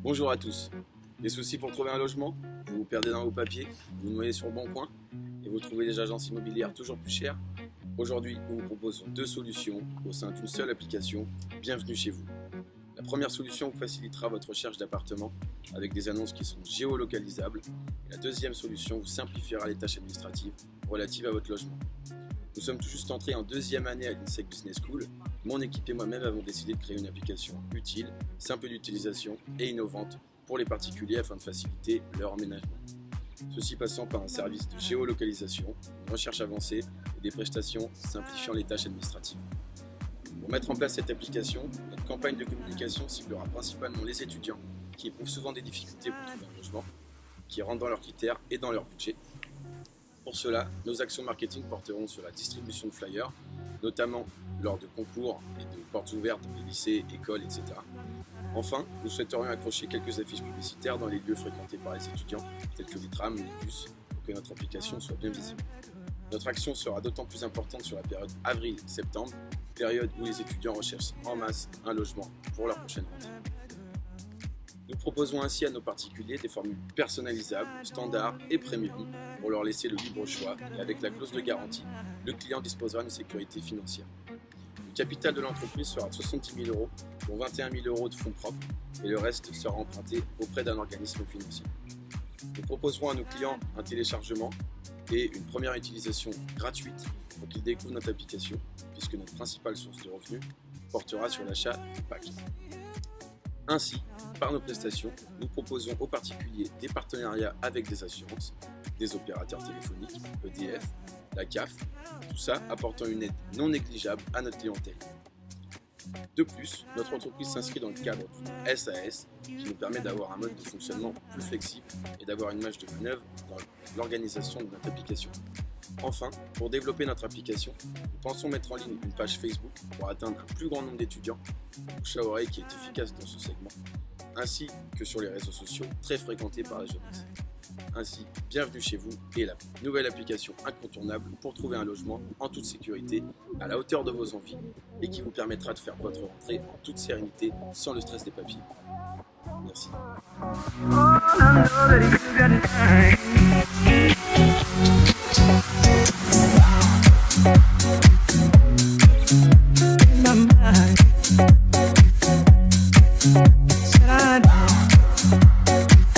Bonjour à tous. Des soucis pour trouver un logement? Vous vous perdez dans vos papiers? Vous vous noyez sur le bon coin? Et vous trouvez des agences immobilières toujours plus chères? Aujourd'hui, nous vous proposons deux solutions au sein d'une seule application. Bienvenue chez vous. La première solution vous facilitera votre recherche d'appartement avec des annonces qui sont géolocalisables. Et la deuxième solution vous simplifiera les tâches administratives relatives à votre logement. Nous sommes tout juste entrés en deuxième année à l'INSEC Business School. Mon équipe et moi-même avons décidé de créer une application utile, simple d'utilisation et innovante pour les particuliers afin de faciliter leur emménagement. Ceci passant par un service de géolocalisation, une recherche avancée et des prestations simplifiant les tâches administratives. Pour mettre en place cette application, notre campagne de communication ciblera principalement les étudiants qui éprouvent souvent des difficultés pour trouver un logement, qui rentrent dans leurs critères et dans leur budget. Pour cela, nos actions marketing porteront sur la distribution de flyers, notamment lors de concours et de portes ouvertes dans les lycées, écoles, etc. Enfin, nous souhaiterions accrocher quelques affiches publicitaires dans les lieux fréquentés par les étudiants, tels que les trams, les bus, pour que notre application soit bien visible. Notre action sera d'autant plus importante sur la période avril-septembre, période où les étudiants recherchent en masse un logement pour leur prochaine rentrée. Nous proposons ainsi à nos particuliers des formules personnalisables, standards et premium pour leur laisser le libre choix et avec la clause de garantie, le client disposera d'une sécurité financière. Le capital de l'entreprise sera de 70 000 €, dont 21 000 € de fonds propres et le reste sera emprunté auprès d'un organisme financier. Nous proposerons à nos clients un téléchargement et une première utilisation gratuite pour qu'ils découvrent notre application puisque notre principale source de revenus portera sur l'achat du pack. Ainsi, par nos prestations, nous proposons aux particuliers des partenariats avec des assurances, des opérateurs téléphoniques, EDF, la CAF, tout ça apportant une aide non négligeable à notre clientèle. De plus, notre entreprise s'inscrit dans le cadre d'une SAS qui nous permet d'avoir un mode de fonctionnement plus flexible et d'avoir une marge de manœuvre dans l'organisation de notre application. Enfin, pour développer notre application, nous pensons mettre en ligne une page Facebook pour atteindre un plus grand nombre d'étudiants, bouche à oreille qui est efficace dans ce segment, ainsi que sur les réseaux sociaux très fréquentés par la jeunesse. Ainsi, bienvenue chez vous et la nouvelle application incontournable pour trouver un logement en toute sécurité, à la hauteur de vos envies et qui vous permettra de faire votre rentrée en toute sérénité sans le stress des papiers. Merci.